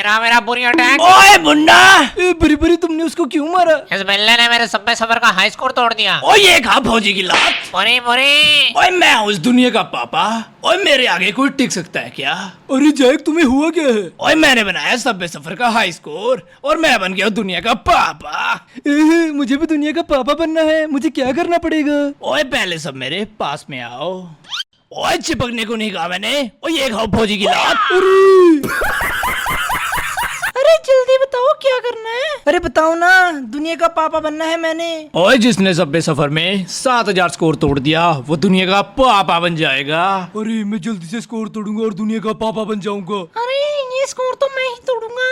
मेरा मेरा बुरी अटैक। ओए मुन्ना, बरी बरी तुमने उसको क्यों मारा? इस बिल्ले ने मेरे सबवे सफर का हाई स्कोर तोड़ दिया। ओए ये खा फौजी की लात। बुरी बुरी। ओए मैं हूँ इस दुनिया का पापा। ओए मेरे आगे कोई टिक सकता है क्या? अरे जैक तुम्हें हुआ क्या है? ओए मैंने बनाया सबवे सफर का हाई स्कोर और मैं बन गया दुनिया का पापा। मुझे भी दुनिया का पापा बनना है, मुझे क्या करना पड़ेगा? ओए पहले सब मेरे पास में आओ। ओए चिपकने को नहीं कहा मैंने। ओए ये खाओ फौजी की लात। अरे जल्दी बताओ क्या करना है? अरे बताओ ना, दुनिया का पापा बनना है मैंने। ओए जिसने सबवे सफर में 7000 स्कोर तोड़ दिया वो दुनिया का पापा बन जाएगा। अरे मैं जल्दी से स्कोर तोड़ूंगा और दुनिया का पापा बन जाऊंगा। अरे ये स्कोर तो मैं ही तोड़ूंगा।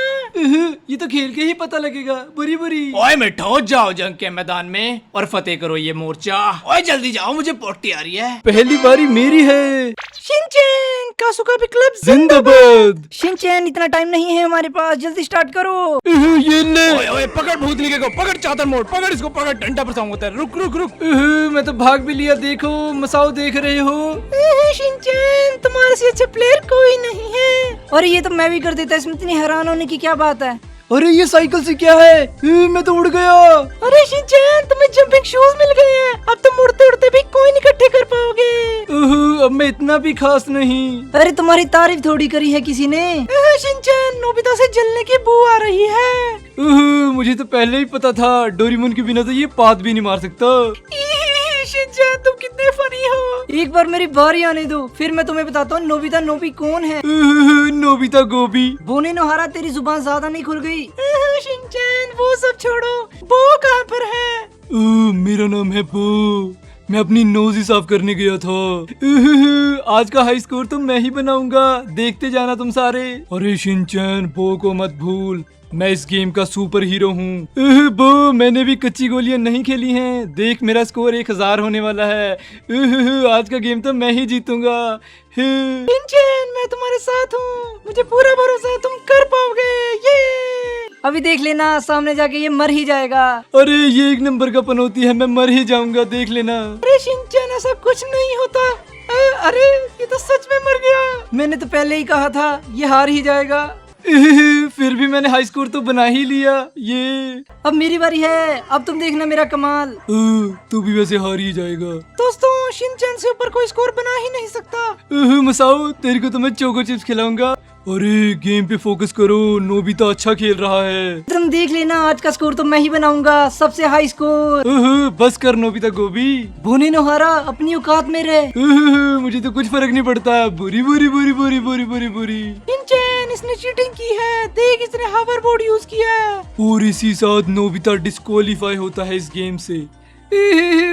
ये तो खेल के ही पता लगेगा। बुरी बुरी। ओए मिठो जाओ जंग के मैदान में और फतेह करो ये मोर्चा। ओए जल्दी जाओ, मुझे पोटी आ रही है। पहली बारी मेरी है। शिनचैन कासुका भी क्लब जिंदाबाद। शिनचैन इतना टाइम नहीं है हमारे पास, जल्दी स्टार्ट करो। ये ले। ओए ओए पकड़ भूतनी को, पकड़ चादर मोड़, पकड़ इसको, पकड़ डंडा फसाऊंगा तेरा। रुक रुक रुक। मैं तो भाग भी लिया। देखो मसाओ देख रहे हो? शिनचैन तुम्हारे से अच्छे प्लेयर कोई नहीं है। और ये तो मैं भी कर देता, इसमें इतनी हैरान होने की क्या बात है? अरे ये साइकिल से क्या है? मैं तो उड़ गया। अरे शिनचैन तुम्हें जंपिंग शूज मिल गए हैं, अब तुम उड़ते उड़ते भी कोई नहीं इकट्ठे कर पाओगे। अब मैं इतना भी खास नहीं। अरे तुम्हारी तारीफ थोड़ी करी है किसी ने। शिनचैन नोबिता से जलने की बू आ रही है। मुझे तो पहले ही पता था, डोरेमोन के बिना तो ये पाद भी नहीं मार सकता। शिनचैन तुम कितने फनी हो। एक बार मेरी बारी आने दो, फिर मैं तुम्हें बताता हूँ नोबिता नोबी कौन है। नोबिता गोभी। बोने नोहारा तेरी जुबान ज्यादा नहीं खुल गई। शिनचैन वो सब छोड़ो, बो कहाँ पर है? मेरा नाम है बो। मैं अपनी नोज ही साफ करने गया था। आज का हाई स्कोर तो मैं ही बनाऊंगा, देखते जाना तुम सारे। अरे शिनचैन बो को मत भूल, मैं इस गेम का सुपर हीरो हूँ। बो मैंने भी कच्ची गोलियां नहीं खेली हैं। देख मेरा स्कोर 1000 होने वाला है। आज का गेम तो मैं ही जीतूंगा। शिनचैन मैं तुम्हारे साथ हूँ, मुझे पूरा भरोसा है तुम कर पाओगे। ये अभी देख लेना, सामने जाके ये मर ही जाएगा। अरे ये एक नंबर का पनौती है, मैं मर ही जाऊंगा, देख लेना। अरे शिनचैन ऐसा कुछ नहीं होता। अरे ये तो सच में मर गया। मैंने तो पहले ही कहा था ये हार ही जाएगा। फिर भी मैंने हाई स्कोर तो बना ही लिया। ये अब मेरी बारी है, अब तुम देखना मेरा कमाल। तू भी वैसे हार ही जाएगा। दोस्तों शिनचैन से ऊपर कोई स्कोर बना ही नहीं सकता। मसाओ तेरे को तो मैं चोको चिप्स खिलाऊंगा। अरे गेम पे फोकस करो, नोबिता अच्छा खेल रहा है। तुम देख लेना, आज का स्कोर तो मैं ही बनाऊंगा, सबसे हाई स्कोर। बस कर नोबिता गोभी। बोने नोहारा अपनी औकात में रहे। मुझे तो कुछ फर्क नहीं पड़ता। बुरी बुरी बुरी बुरी बुरी बुरी बुरी। शिनचैन इसने चीटिंग की है, देख इसने हावर बोर्ड यूज किया है। और इसी साथ नोबिता डिस्क्वालीफाई होता है इस गेम से।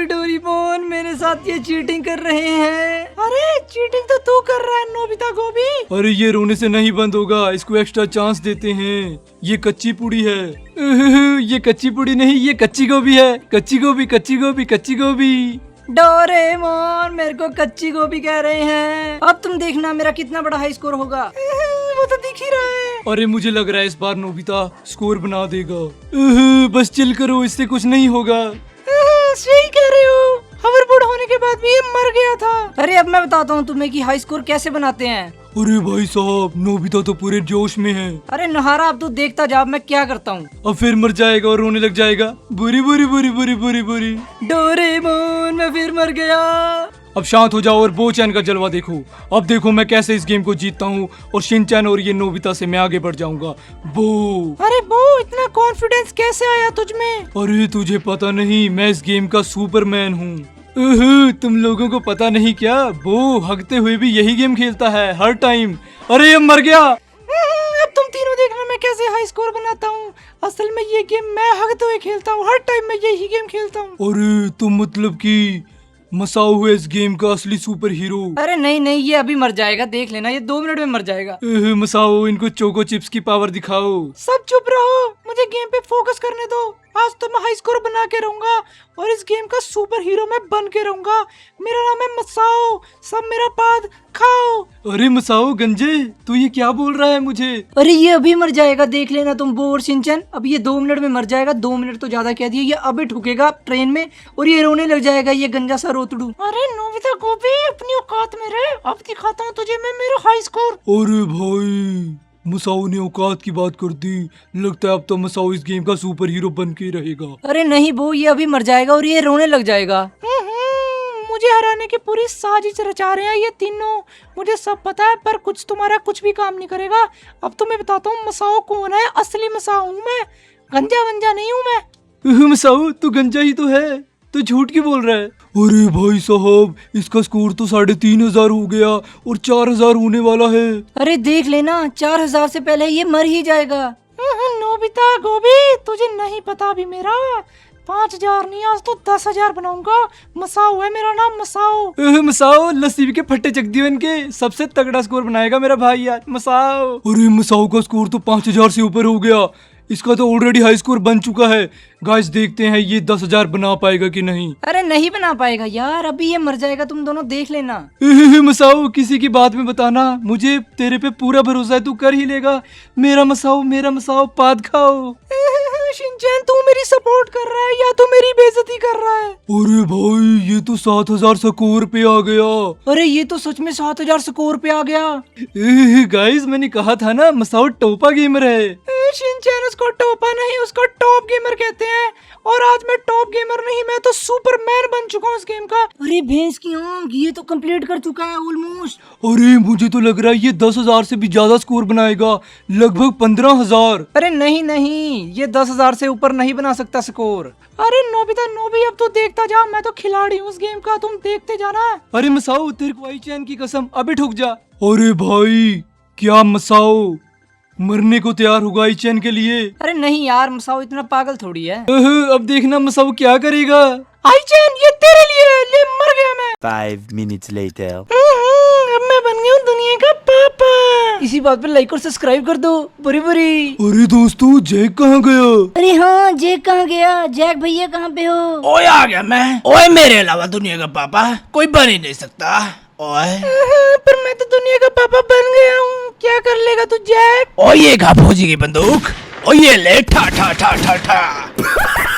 डोरेमोन मेरे साथ ये चीटिंग कर रहे हैं। अरे चीटिंग तो तू कर रहा है नोबिता गोभी। अरे ये रोने से नहीं बंद होगा, इसको एक्स्ट्रा चांस देते हैं। ये कच्ची पुड़ी है। ये कच्ची पुड़ी नहीं, ये कच्ची गोभी है। कच्ची गोभी कच्ची गोभी कच्ची गोभी। डोरेमोन मेरे को कच्ची गोभी कह रहे हैं। अब तुम देखना मेरा कितना बड़ा हाई स्कोर होगा। वो तो दिख ही रहा है। अरे मुझे लग रहा है इस बार नोबिता स्कोर बना देगा। बस चिल करो, इससे कुछ नहीं होगा। सही कह रहे हो, हावरबोर्ड होने के बाद भी ये मर गया था। अरे अब मैं बताता हूँ तुम्हें कि हाई स्कोर कैसे बनाते हैं। अरे भाई साहब, नोबिता तो पूरे जोश में है। अरे नोहारा अब तू देखता जा मैं क्या करता हूँ। अब फिर मर जाएगा और रोने लग जाएगा। बुरी बुरी बुरी बुरी बुरी बुरी। डोरेमोन मैं फिर मर गया। अब शांत हो जाओ और बोचैन का जलवा देखो। अब देखो मैं कैसे इस गेम को जीतता हूँ और शिनचैन और ये नोबिता से मैं आगे बढ़ जाऊंगा। बो। अरे बो इतना कॉन्फिडेंस कैसे आया तुझ में? अरे तुझे पता नहीं, मैं इस गेम का सुपरमैन हूँ। तुम लोगों को पता नहीं क्या? बो हगते हुए भी यही गेम खेलता है हर टाइम। अरे ये मर गया। अब तुम तीनों देखना मैं कैसे हाई स्कोर बनाता हूँ। असल में ये गेम मैं हगते हुए खेलता हूँ, हर टाइम मैं यही गेम खेलता हूँ। अरे तुम मतलब कि मसाओ हुए इस गेम का असली सुपर हीरो। अरे नहीं नहीं, ये अभी मर जाएगा, देख लेना ये 2 मिनट में मर जाएगा। मसाओ इनको चोको चिप्स की पावर दिखाओ। सब चुप रहो, मुझे गेम पे फोकस करने दो। आज तो मैं हाई स्कोर बना के रहूंगा और इस गेम का सुपर हीरो मैं बन के रहूंगा। मेरा नाम है मसाओ, सब मेरा पाद खाओ। अरे मसाओ गंजे, तू ये क्या बोल रहा है मुझे? अरे ये अभी मर जाएगा, देख लेना तुम बो और शिनचैन। अब ये 2 मिनट में मर जाएगा, 2 मिनट तो ज्यादा कह दिए। ये अभी ठुकेगा ट्रेन में और ये रोने लग जाएगा, ये गंजा सा रोतड़ू। अरे नोबिता गोभी अपनी औकात में रहे, अब दिखाता हूँ तुझे मैं मेरा हाई स्कोर। अरे भाई मसाओ ने औकात की बात कर दी। लगता है अब तो मसाओ इस गेम का सुपर हीरो बन के ही रहेगा। अरे नहीं वो ये अभी मर जाएगा और ये रोने लग जाएगा। मुझे हराने की पूरी साजिश रचा रहे हैं ये तीनों। मुझे सब पता है पर कुछ तुम्हारा कुछ भी काम नहीं करेगा। अब तो मैं बताता हूँ मसाओ कौन है। असली मसाओ हूँ मैं, गंजा वंजा नहीं हूँ मैं। मसाओ तू गंजा ही तो है, तो झूठ क्यों बोल रहा है? अरे भाई साहब, इसका स्कोर तो 3500 हो गया और 4000 होने वाला है। अरे देख लेना 4000 से पहले ये मर ही जाएगा। नोबिता गोभी, तुझे नहीं पता अभी मेरा 5000 नहीं, आज तो 10,000 बनाऊंगा। मसाओ है मेरा नाम, मसाओ। मसाओ लस्सी के फट्टे चक दिए इनके, सबसे तगड़ा स्कोर बनाएगा मेरा भाई यार मसाओ। अरे मसाओ का स्कोर तो 5000 से ऊपर हो गया। इसका तो ऑलरेडी हाई स्कोर बन चुका है। गाइस देखते हैं ये 10,000 बना पाएगा कि नहीं। अरे नहीं बना पाएगा यार, अभी ये मर जाएगा, तुम दोनों देख लेना। मसाओ किसी की बात में बताना, मुझे तेरे पे पूरा भरोसा है, तू कर ही लेगा। मेरा मसाओ पाद खाओ। शिनचैन तू मेरी सपोर्ट कर रहा है या तो मेरी बेइज्जती कर रहा है? अरे भाई ये तो 7000 स्कोर पे आ गया। अरे ये तो सच में 7000 स्कोर पे आ गया। गाइस मैंने कहा था ना मसाओ टोपा गेमर है। शिनचैन उसको टोपा नहीं, उसको टॉप गेमर कहते हैं। और आज मैं टॉप गेमर नहीं, मैं तो सुपरमैन बन चुका हूँ इस गेम का। अरे भैंस की आंख, ये तो कंप्लीट कर चुका है ऑलमोस्ट। अरे मुझे तो लग रहा है ये 10,000 से भी ज्यादा स्कोर बनाएगा, लगभग 15,000। अरे नहीं, ये 10,000 से ऊपर नहीं बना सकता स्कोर। अरे नोबिता नोबी, अब तो देखता जा, मैं तो खिलाड़ी हूँ इस गेम का, तुम देखते जाना। अरे मसाओ तेरे को आई चैन की कसम, अभी ठुक जा। अरे भाई क्या मसाओ मरने को तैयार होगा आई चैन के लिए? अरे नहीं यार, मसाओ इतना पागल थोड़ी है। अब देखना मसाओ क्या करेगा। आई चैन ये तेरे लिए है, ले मर गया मैं। 5 minutes later. अब मैं बन गया हूँ दुनिया का पापा। इसी बात पे लाइक और सब्सक्राइब कर दो। बुरी अरे दोस्तों जैक कहाँ गया? अरे हाँ, जैक कहाँ गया? जैक भैया कहाँ पे हो? ओए आ गया मैं। ओए मेरे अलावा दुनिया का पापा कोई बन ही नहीं सकता। ओए पर मैं तो दुनिया का पापा बन गया हूँ। क्या कर लेगा तू जैक? ओ ये खा फौजी की बंदूक। ओ ये ले ठा ठा ठा ठा ठा।